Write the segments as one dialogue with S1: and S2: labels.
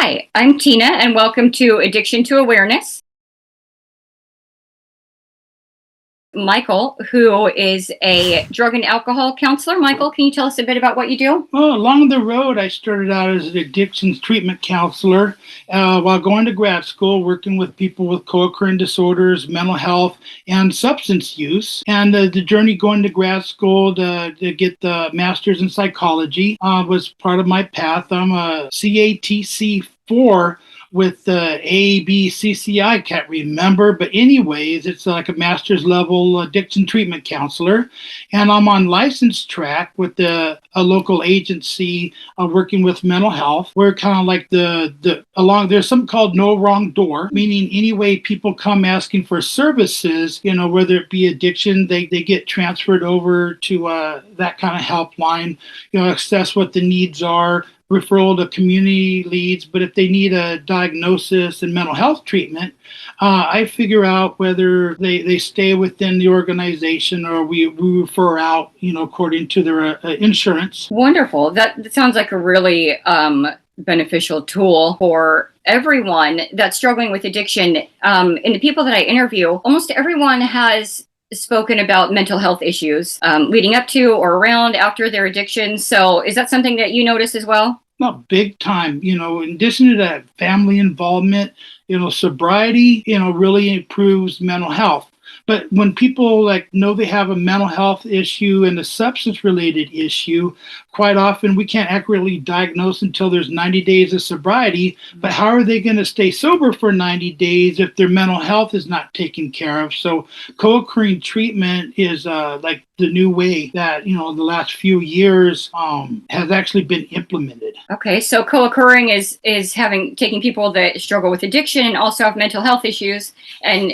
S1: Hi, I'm Tina, and welcome to Addiction to Awareness. Michael, who is a drug and alcohol counselor. Michael, can you tell us a bit about what you do?
S2: Well, along the road, I started out as an addictions treatment counselor while going to grad school, working with people with co-occurring disorders, mental health, and substance use. And the journey going to grad school to get the master's in psychology was part of my path. I'm a CATC 4 with the APCC, I can't remember, but anyways, it's like a master's level addiction treatment counselor, and I'm on license track with a local agency working with mental health. We're kind of like there's something called no wrong door, meaning any way people come asking for services, whether it be addiction, they get transferred over to that kind of helpline, assess what the needs are, referral to community leads. But if they need a diagnosis and mental health treatment, I figure out whether they stay within the organization or we refer out, according to their insurance.
S1: Wonderful. That sounds like a really beneficial tool for everyone that's struggling with addiction. And the people that I interview, almost everyone has spoken about mental health issues leading up to or around after their addiction. So is that something that you notice as well?
S2: Not big time. In addition to that, family involvement, sobriety, really improves mental health. But when people know they have a mental health issue and a substance related issue, quite often we can't accurately diagnose until there's 90 days of sobriety. But how are they going to stay sober for 90 days if their mental health is not taken care of? So co-occurring treatment is like the new way that, the last few years has actually been implemented.
S1: Okay, so co-occurring is taking people that struggle with addiction and also have mental health issues and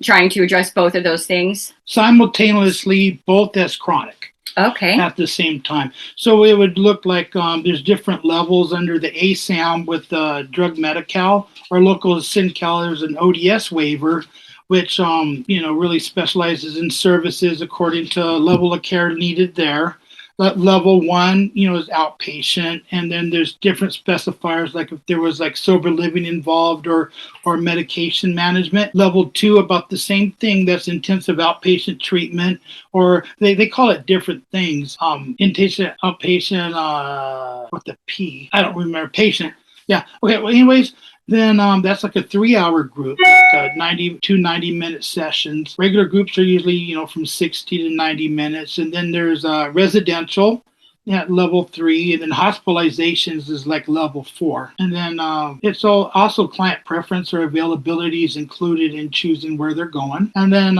S1: trying to address both of those things
S2: simultaneously, both as chronic.
S1: Okay.
S2: At the same time. So it would look like there's different levels under the ASAM with drug Medi-Cal. Our local SynCal, there's an ODS waiver, which really specializes in services according to level of care needed there. Level 1, is outpatient, and then there's different specifiers, like if there was sober living involved or medication management. Level 2, about the same thing, that's intensive outpatient treatment, or they call it different things. Inpatient, outpatient, with the P, I don't remember, patient. Yeah, okay, well anyways, then that's like a 3-hour group, like 90-minute sessions. Regular groups are usually, from 60 to 90 minutes. And then there's residential at level 3, and then hospitalizations is like level 4. And then it's also client preference or availability is included in choosing where they're going. And then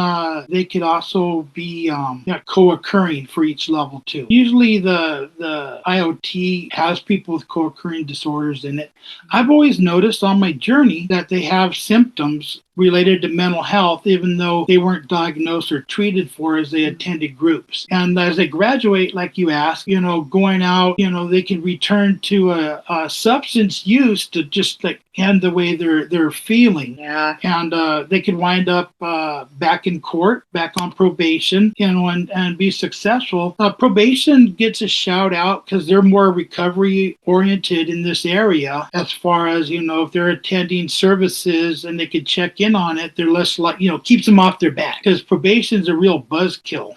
S2: they could also be co-occurring for each level too. Usually the IOT has people with co-occurring disorders in it. I've always noticed on my journey that they have symptoms related to mental health, even though they weren't diagnosed or treated for as they attended groups. And as they graduate, like you asked, going out, they can return to a substance use to just end the way they're feeling.
S1: Yeah.
S2: And they could wind up back in court, back on probation, and be successful. Probation gets a shout out because they're more recovery oriented in this area, as far as, if they're attending services and they could check in on it, they're less keeps them off their back, because probation is a real buzzkill.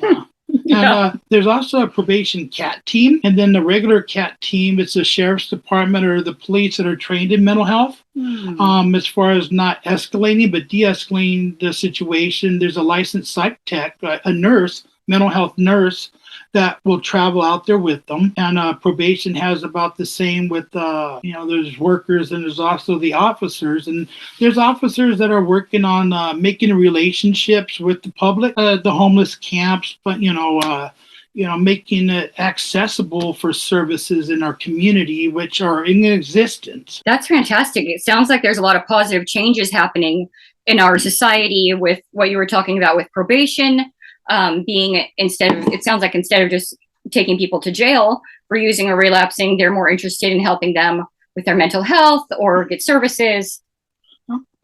S2: Yeah.
S1: Yeah.
S2: And there's also a probation CAT team, and then the regular CAT team, it's the sheriff's department or the police that are trained in mental health. As far as not escalating but de-escalating the situation, there's a licensed psych tech, a nurse, mental health nurse, that will travel out there with them. And probation has about the same with, there's workers, and there's also the officers. And there's officers that are working on making relationships with the public, the homeless camps, but, making it accessible for services in our community, which are in existence.
S1: That's fantastic. It sounds like there's a lot of positive changes happening in our society with what you were talking about with probation. Instead of just taking people to jail for using or relapsing, they're more interested in helping them with their mental health or get services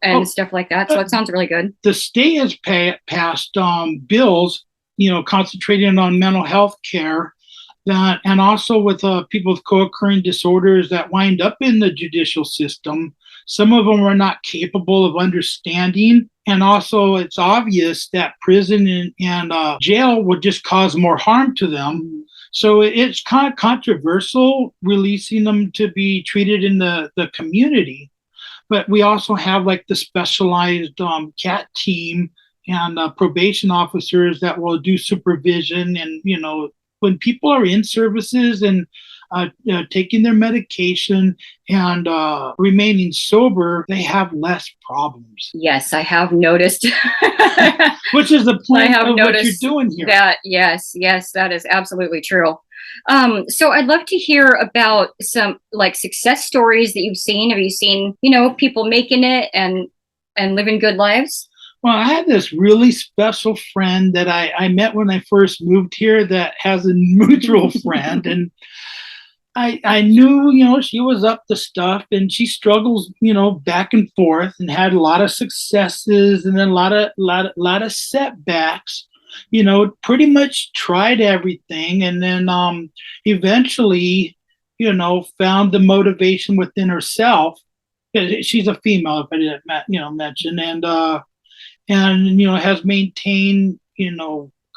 S1: and stuff like that. So it sounds really good.
S2: The state has passed bills, concentrating on mental health care And also with people with co-occurring disorders that wind up in the judicial system, some of them are not capable of understanding. And also, it's obvious that prison and jail would just cause more harm to them. So it's kind of controversial releasing them to be treated in the community. But we also have like the specialized CAT team and probation officers that will do supervision. And, when people are in services and taking their medication and remaining sober, they have less problems.
S1: Yes, I have noticed.
S2: Which is the point
S1: I have
S2: of what you're
S1: noticed
S2: doing here.
S1: that. Yes, that is absolutely true. So I'd love to hear about some like success stories that you've seen. Have you seen, people making it and living good lives?
S2: Well, I had this really special friend that I met when I first moved here that has a mutual friend. And I knew, she was up to stuff and she struggles, back and forth and had a lot of successes and then a lot of setbacks, pretty much tried everything. And then eventually, found the motivation within herself. She's a female, if I didn't, mention, and has maintained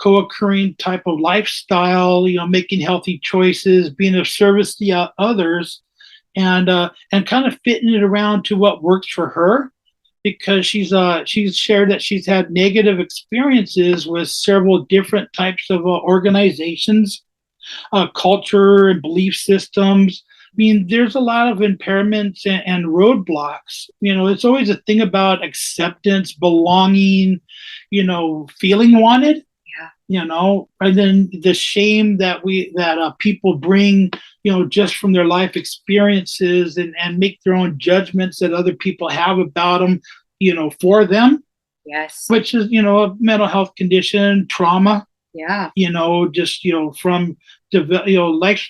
S2: co-occurring type of lifestyle, making healthy choices, being of service to others, and kind of fitting it around to what works for her, because she's shared that she's had negative experiences with several different types of organizations, culture and belief systems. I mean, there's a lot of impairments and roadblocks. It's always a thing about acceptance, belonging, feeling wanted. And then the shame that people bring, just from their life experiences and make their own judgments that other people have about them, for them.
S1: Yes.
S2: Which is, a mental health condition, trauma.
S1: Yeah.
S2: Just, from, life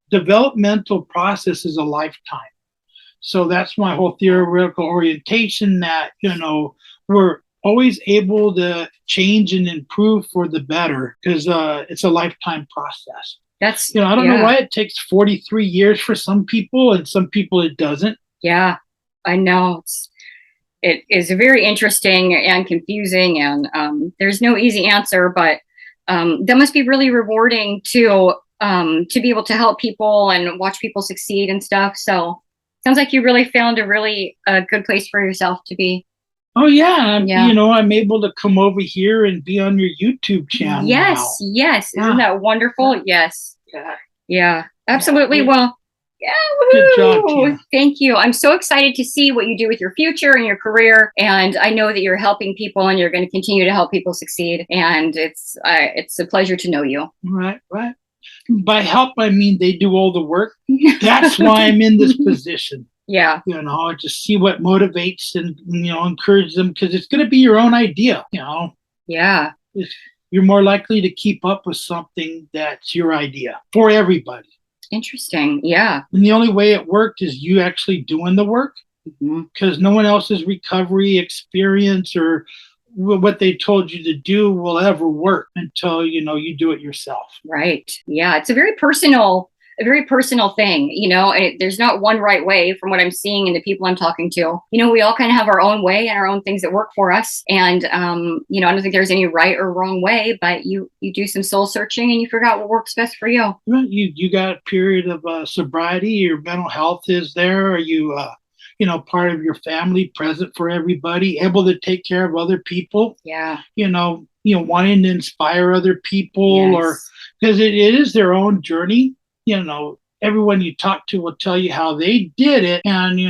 S2: developmental process is a lifetime. So that's my whole theoretical orientation, that, we're always able to change and improve for the better, because it's a lifetime process.
S1: That's,
S2: I don't know why it takes 43 years for some people and some people it doesn't.
S1: Yeah, I know. It is very interesting and confusing, and there's no easy answer, but that must be really rewarding to be able to help people and watch people succeed and stuff. So sounds like you really found a good place for yourself to be.
S2: Oh yeah. I'm able to come over here and be on your YouTube channel.
S1: Yes,
S2: now.
S1: Yes. Yeah. Isn't that wonderful? Yes. Yeah, absolutely.
S2: Yeah.
S1: Well, yeah,
S2: good job, Tina.
S1: Thank you. I'm so excited to see what you do with your future and your career. And I know that you're helping people and you're going to continue to help people succeed. And it's a pleasure to know you.
S2: Right. By help, I mean they do all the work. That's why I'm in this position.
S1: Yeah.
S2: Just see what motivates and, encourage them, because it's going to be your own idea,
S1: Yeah.
S2: You're more likely to keep up with something that's your idea for everybody.
S1: Interesting. Yeah.
S2: And the only way it worked is you actually doing the work, because no one else's recovery experience or what they told you to do will ever work until, you do it yourself.
S1: Right. Yeah. It's a very personal thing, and there's not one right way from what I'm seeing and the people I'm talking to. We all kind of have our own way and our own things that work for us. And, I don't think there's any right or wrong way, but you do some soul searching and you figure out what works best for you.
S2: You got a period of sobriety, your mental health is there. Are you, part of your family, present for everybody, able to take care of other people?
S1: Yeah.
S2: Wanting to inspire other people,
S1: Yes.
S2: or because it is their own journey. Everyone you talk to will tell you how they did it, and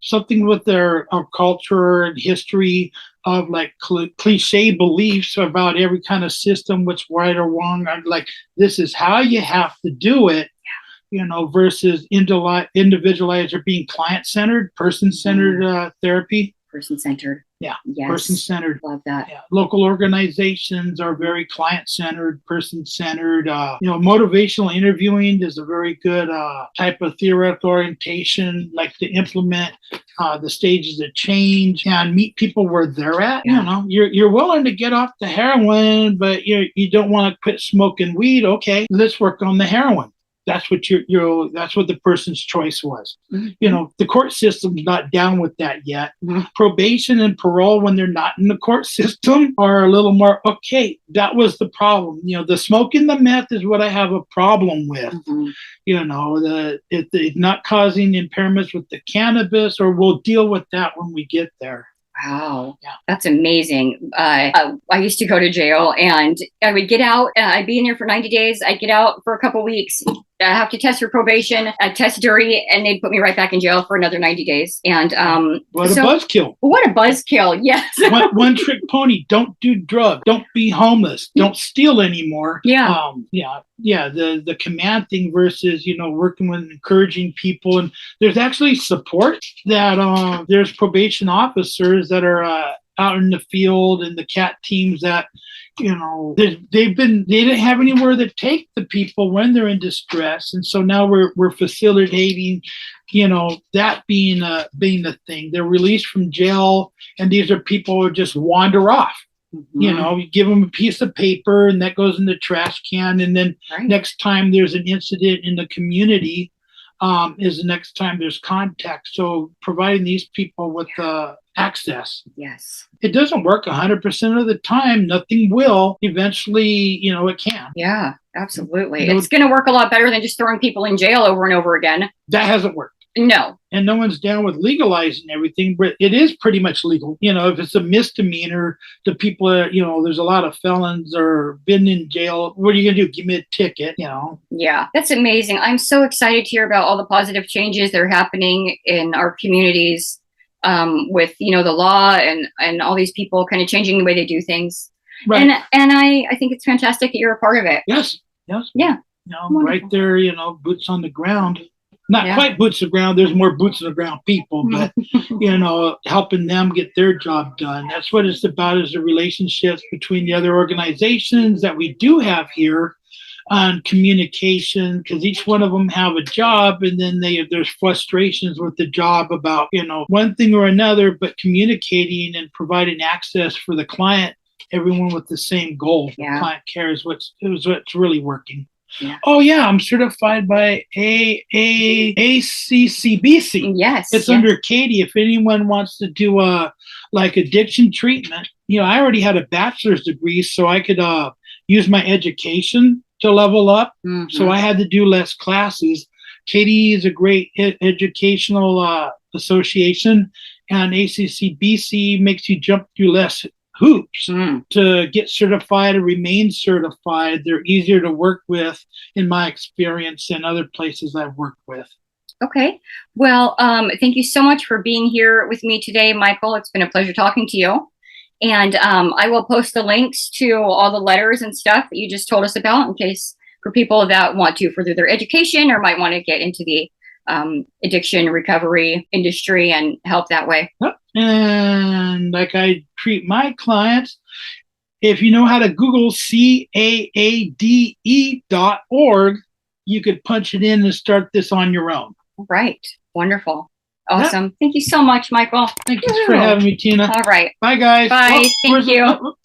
S2: something with their culture and history of like cliche beliefs about every kind of system, what's right or wrong. Like, this is how you have to do it, versus individualized or being client-centered, person-centered therapy.
S1: Person-centered.
S2: Yeah.
S1: Yes.
S2: Person-centered.
S1: Love that.
S2: Yeah. Local organizations are very client-centered, person-centered. Motivational interviewing is a very good type of theoretical orientation, like to implement the stages of change, and meet people where they're at.
S1: Yeah.
S2: You know, you're willing to get off the heroin, but you don't want to quit smoking weed. Okay, let's work on the heroin. That's what that's what the person's choice was.
S1: Mm-hmm.
S2: You know, the court system's not down with that yet.
S1: Mm-hmm.
S2: Probation and parole, when they're not in the court system, are a little more, okay, that was the problem. You know, the smoking the meth is what I have a problem with.
S1: Mm-hmm.
S2: You know, it's not causing impairments with the cannabis, or we'll deal with that when we get there.
S1: Wow. Yeah. That's amazing. I used to go to jail, and I would get out. I'd be in there for 90 days. I'd get out for a couple weeks. I have to test for probation. I'd test dirty, and they'd put me right back in jail for another 90 days. And
S2: what a buzzkill.
S1: What a buzzkill. Yes.
S2: one trick pony. Don't do drugs. Don't be homeless. Don't steal anymore.
S1: Yeah.
S2: The command thing versus, you know, working with encouraging people. And there's actually support that there's probation officers that are out in the field, and the CAT teams that, you know, they didn't have anywhere to take the people when they're in distress. And so now we're facilitating, you know, that being a thing. They're released from jail, and these are people who just wander off. Mm-hmm. You know, you give them a piece of paper, and that goes in the trash can. And then next time there's an incident in the community, is the next time there's contact. So providing these people with access.
S1: Yes.
S2: It doesn't work 100% of the time. Nothing will. Eventually, you know, it can.
S1: Yeah, absolutely. It's going to work a lot better than just throwing people in jail over and over again.
S2: That hasn't worked.
S1: No.
S2: And no one's down with legalizing everything, but it is pretty much legal. You know, if it's a misdemeanor, the people are, you know, there's a lot of felons or been in jail. What are you going to do? Give me a ticket, you know?
S1: Yeah, that's amazing. I'm so excited to hear about all the positive changes that are happening in our communities, with, you know, the law and all these people kind of changing the way they do things. Right. And I think it's fantastic that you're a part of it.
S2: Yes. Yes.
S1: Yeah.
S2: You know, right there, you know, boots on the ground. Not quite boots on the ground. There's more boots on the ground people, but, you know, helping them get their job done. That's what it's about, is the relationships between the other organizations that we do have here on communication, because each one of them have a job, and then there's frustrations with the job about, you know, one thing or another, but communicating and providing access for the client, everyone with the same goal. Yeah. The client cares what's really working. Yeah. Oh yeah, I'm certified by APCC.
S1: Yes,
S2: it's under Katie. If anyone wants to do like addiction treatment, you know, I already had a bachelor's degree, so I could use my education to level up. Mm-hmm. So I had to do less classes. Katie is a great educational association, and ACCBC makes you jump through less hoops to get certified or remain certified. They're easier to work with, in my experience, than other places I've worked with.
S1: Okay. Well, thank you so much for being here with me today, Michael. It's been a pleasure talking to you. And I will post the links to all the letters and stuff that you just told us about, in case for people that want to further their education or might want to get into the addiction recovery industry and help that way.
S2: Yep. And like I treat my clients, if you know how to Google CAADE.org, you could punch it in and start this on your own.
S1: Right. Wonderful. Awesome. Yep. Thank you so much, Michael.
S2: Thank you for having me, Tina.
S1: All right.
S2: Bye, guys.
S1: Bye. Thank you.